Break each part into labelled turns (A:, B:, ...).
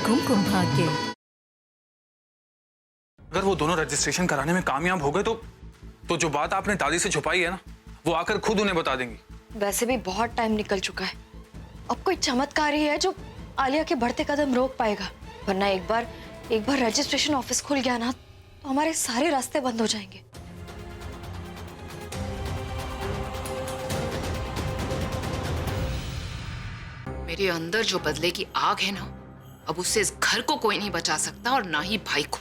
A: कुमकुम भाग्य।
B: अगर वो दोनों रजिस्ट्रेशन कराने में कामयाब हो गए तो जो बात आपने दादी से छुपाई है ना, वो आकर खुद उन्हें बता देंगी।
C: वैसे भी बहुत टाइम निकल चुका है, अब कोई चमत्कार ही है जो आलिया के बढ़ते कदम रोक पाएगा। वरना एक बार रजिस्ट्रेशन ऑफिस खुल गया ना तो हमारे सारे रास्ते बंद हो जाएंगे।
D: मेरे अंदर जो बदले की आग है ना, अब उससे इस घर को कोई नहीं बचा सकता और ना ही भाई को।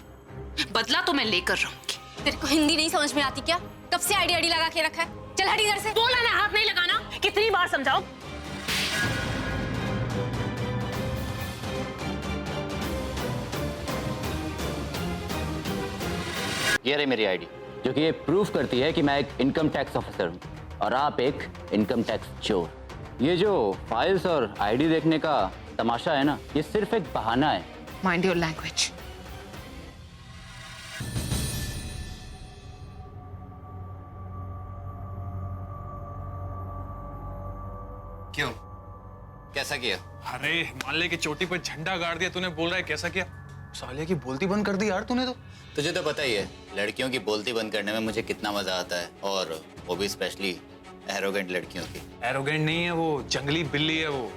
D: बदला तो मैं लेकर रहूंगी।
E: तेरे को हिंदी नहीं समझ में आती क्या? कब से आईडी लगा के रखा है? चल हट इधर से।
F: बोला ना हाथ नहीं लगाना, कितनी बार समझाओ।
G: ये रही मेरी आईडी, जो कि ये प्रूफ करती है कि मैं एक इनकम टैक्स ऑफिसर हूँ और आप एक इनकम टैक्स चोर। ये जो फाइल्स और आईडी देखने का तमाशा है ना, ये सिर्फ एक बहाना है।
D: Mind your language.
G: क्यों? कैसा किया?
B: अरे हिमालय की चोटी पर झंडा गाड़ दिया तूने, बोल रहा है कैसा किया? सालिया की बोलती बंद कर दी यार तूने तो।
G: तुझे तो पता ही है लड़कियों की बोलती बंद करने में मुझे कितना मजा आता है, और वो भी स्पेशली एरोगेंट लड़कियों की।
B: एरोगेंट नहीं है वो, जंगली बिल्ली है वो।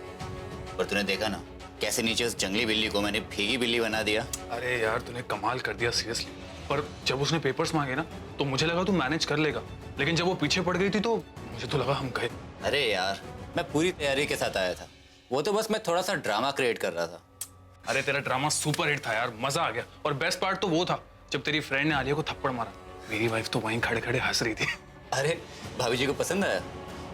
G: और तूने देखा ना कैसे नीचे उस जंगली बिल्ली को मैंने भीगी बिल्ली बना दिया।
B: अरे यार तूने कमाल कर दिया सीरियसली। पर जब उसने पेपर्स मांगे ना तो मुझे लगा तू मैनेज कर लेगा, लेकिन जब वो पीछे पड़ गई थी तो मुझे तो लगा हम गए।
G: अरे यार मैं पूरी तैयारी के साथ आया था, वो तो बस मैं थोड़ा सा ड्रामा क्रिएट कर रहा था।
B: अरे तेरा ड्रामा सुपर हिट था यार, मजा आ गया। और बेस्ट पार्ट तो वो था जब तेरी फ्रेंड ने आलिया को थप्पड़ मारा, मेरी वाइफ तो वहीं खड़े खड़े हंस रही थी।
G: अरे भाभी जी को पसंद आया?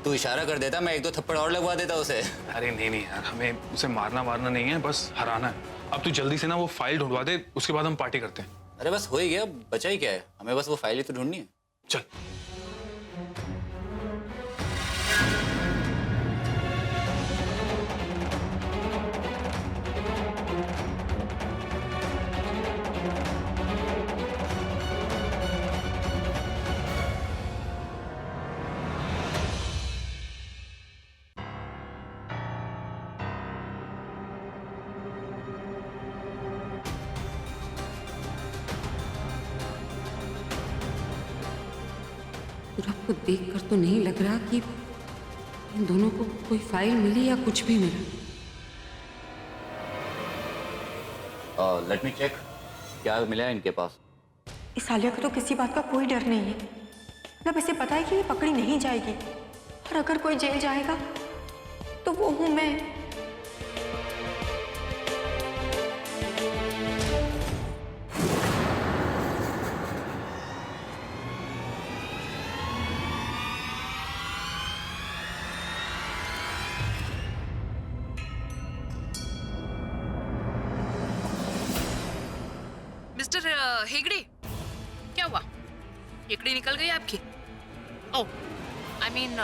G: तू इशारा कर देता, मैं एक दो थप्पड़ और लगवा देता उसे।
B: अरे नहीं यार, हमें उसे मारना वारना नहीं है, बस हराना है। अब तू जल्दी से ना वो फाइल ढूंढवा दे, उसके बाद हम पार्टी करते हैं।
G: अरे बस हो ही गया, बचा ही क्या है, हमें बस वो फाइल ही तो ढूंढनी है।
B: चल।
A: पूरब को देखकर तो नहीं लग रहा कि इन दोनों को कोई फाइल मिली या कुछ भी मिला।
G: लेट मी चेक, क्या मिला है इनके पास?
H: इस आलिया को तो किसी बात का कोई डर नहीं है, मतलब इसे पता है कि ये पकड़ी नहीं जाएगी, और अगर कोई जेल जाएगा तो वो हूं मैं।
D: मिस्टर हेगड़े, क्या हुआ? हेगड़ी निकल गई आपकी? ओह, आई मीन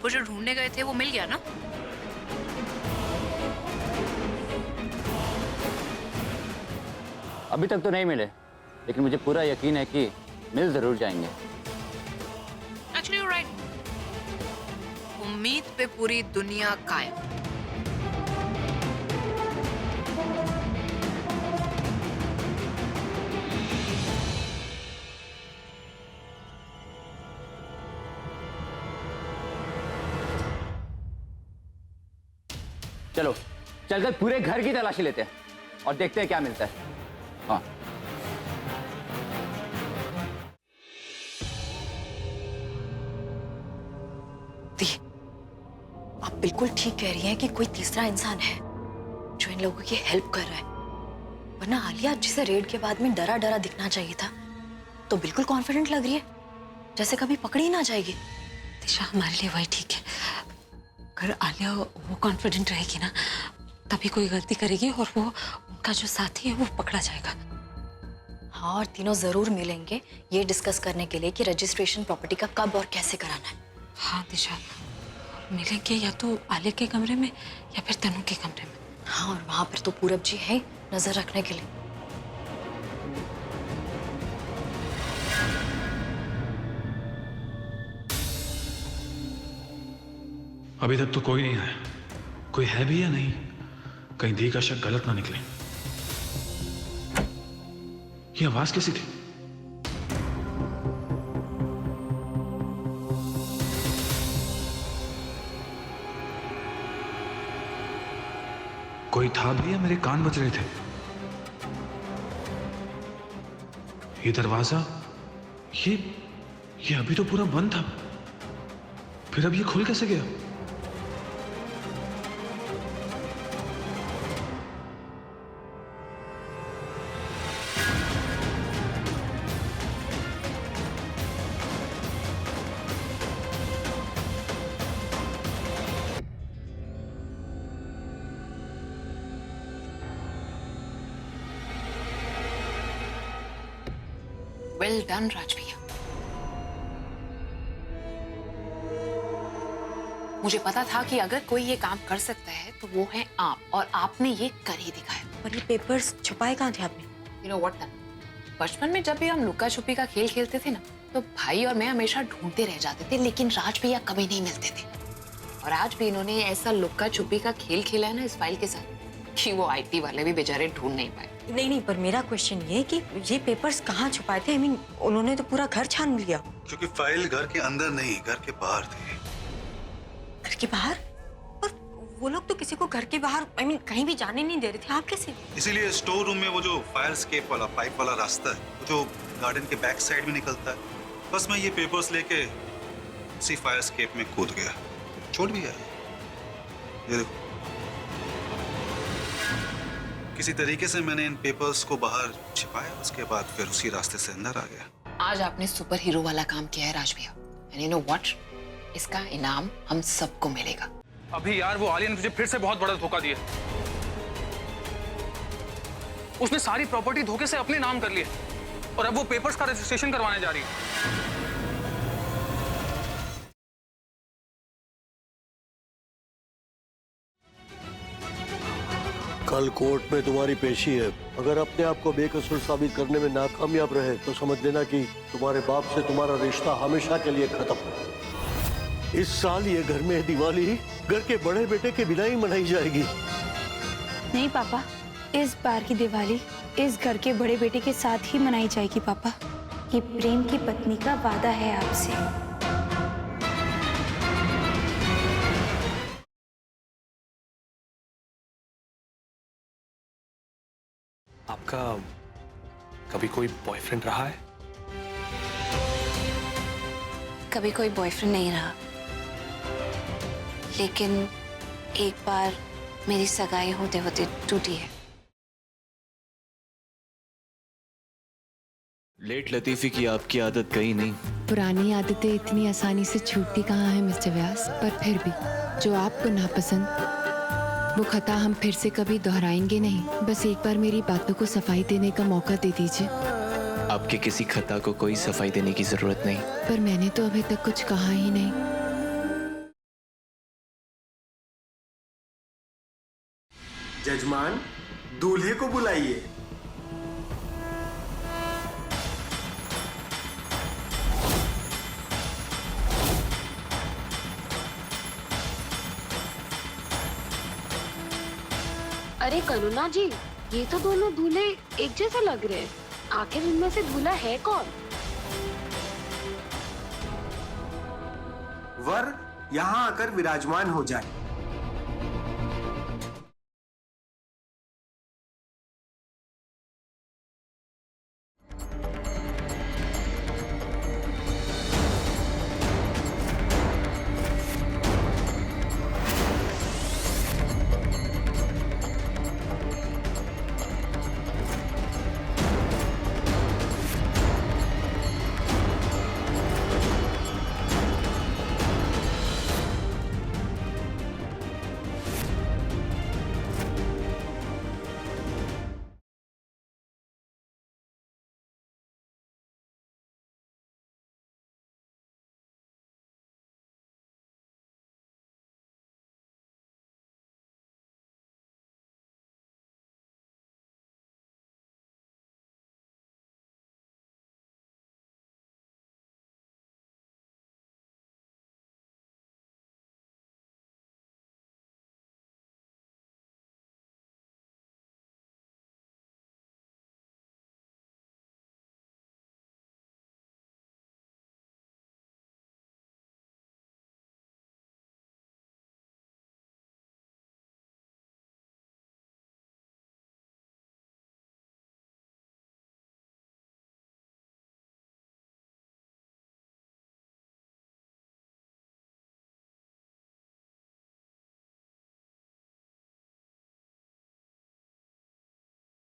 D: वो जो ढूंढने गए थे वो मिल गया ना?
G: अभी तक तो नहीं मिले, लेकिन मुझे पूरा यकीन है कि मिल जरूर जाएंगे।
D: Actually you right. उम्मीद पे पूरी दुनिया कायम।
G: चलो चलकर पूरे घर की तलाशी लेते हैं और देखते हैं क्या मिलता है। हाँ।
C: दी, आप बिल्कुल ठीक कह रही हैं कि कोई तीसरा इंसान है जो इन लोगों की हेल्प कर रहा है। वरना आलिया जिसे रेड के बाद में डरा डरा दिखना चाहिए था, तो बिल्कुल कॉन्फिडेंट लग रही है, जैसे कभी पकड़ी ही ना जाएगी।
A: दिशा, हमारे लिए वही ठीक है। अगर आलिया वो कॉन्फिडेंट रहेगी ना, तभी कोई गलती करेगी और वो उनका जो साथी है वो पकड़ा जाएगा।
C: हाँ, और तीनों जरूर मिलेंगे ये डिस्कस करने के लिए कि रजिस्ट्रेशन प्रॉपर्टी का कब और कैसे कराना है।
A: हाँ दिशा, मिलेंगे या तो आलिया के कमरे में या फिर तनु के कमरे में।
C: हाँ, और वहां पर तो पूरब जी है नजर रखने के लिए।
B: अभी तक तो कोई नहीं आया। कोई है भी या नहीं? कहीं दी का शक गलत ना निकले। ये आवाज कैसी थी? कोई था भी या मेरे कान बज रहे थे? ये दरवाजा, ये अभी तो पूरा बंद था, फिर अब ये खुल कैसे गया?
D: वेल डन राज भैया। मुझे पता था कि अगर कोई ये काम कर सकता है तो वो है आप, और आपने ये कर ही दिखाया।
C: पर ये पेपर्स छुपाए कहाँ थे आपने?
D: यू नो व्हाट, बचपन में जब भी हम लुका छुपी का खेल खेलते थे ना, तो भाई और मैं हमेशा ढूंढते रह जाते थे, लेकिन राज भैया कभी नहीं मिलते थे। और आज भी इन्होंने ऐसा लुका छुपी का खेल खेला है ना इस फाइल के साथ, कि वो आईटी वाले भी बेचारे ढूंढ नहीं पाए।
C: नहीं, पर मेरा क्वेश्चन ये है कि ये पेपर्स कहाँ छुपाए थे? I mean, उन्होंने तो पूरा घर छान लिया।
I: क्योंकि फाइल घर के अंदर नहीं, घर के बाहर थी।
C: घर के बाहर? और वो लोग तो किसी को घर के बाहर I mean, कहीं भी जाने नहीं दे रहे थे, आप कैसे?
I: इसीलिए स्टोर रूम में वो जो फायर स्केप वाला पाइप वाला रास्ता है, वो जो गार्डन के बैक साइड में निकलता है, बस मैं ये पेपर्स लेके उसी फायर स्केप में कूद गया, छोड़ भी गया। ये देखो, किसी तरीके से मैंने इन पेपर्स को बाहर छिपाया, उसके बाद फिर उसी रास्ते से अंदर आ गया।
D: आज आपने सुपर हीरो वाला काम किया है राज भैया, एंड यू नो व्हाट, इसका इनाम हम सबको मिलेगा।
B: अभी यार वो आलिया ने तुझे फिर से बहुत बड़ा धोखा दिया। उसने सारी प्रॉपर्टी धोखे से अपने नाम कर ली और अब वो पेपर्स का रजिस्ट्रेशन करवाने जा रही है।
J: कल कोर्ट में तुम्हारी पेशी है। अगर अपने आप को बेकसूर साबित करने में नाकामयाब रहे तो समझ लेना कि तुम्हारे बाप से तुम्हारा रिश्ता हमेशा के लिए खत्म है। इस साल ये घर में दिवाली घर के बड़े बेटे के बिना ही मनाई जाएगी।
K: नहीं पापा, इस बार की दिवाली इस घर के बड़े बेटे के साथ ही मनाई जाएगी पापा। ये प्रेम की पत्नी का वादा है आपसे।
L: आपका कभी कोई बॉयफ्रेंड रहा है?
K: कभी कोई बॉयफ्रेंड नहीं रहा, लेकिन एक बार मेरी सगाई होते होते टूटी है।
L: लेट लतीफी की आपकी आदत गई नहीं।
K: पुरानी आदतें इतनी आसानी से छूटती कहाँ है मिस्टर व्यास, पर फिर भी जो आपको नापसंद, वो खता हम फिर से कभी दोहराएंगे नहीं। बस एक बार मेरी बातों को सफाई देने का मौका दे दीजिए।
L: आपके किसी खता को कोई सफाई देने की जरूरत नहीं।
K: पर मैंने तो अभी तक कुछ कहा ही नहीं।
M: जजमान, दूल्हे को बुलाइए।
N: अरे करुणा जी, ये तो दोनों दूल्हे एक जैसे लग रहे हैं। आखिर इनमें से दूल्हा है कौन?
M: वर यहाँ आकर विराजमान हो जाए।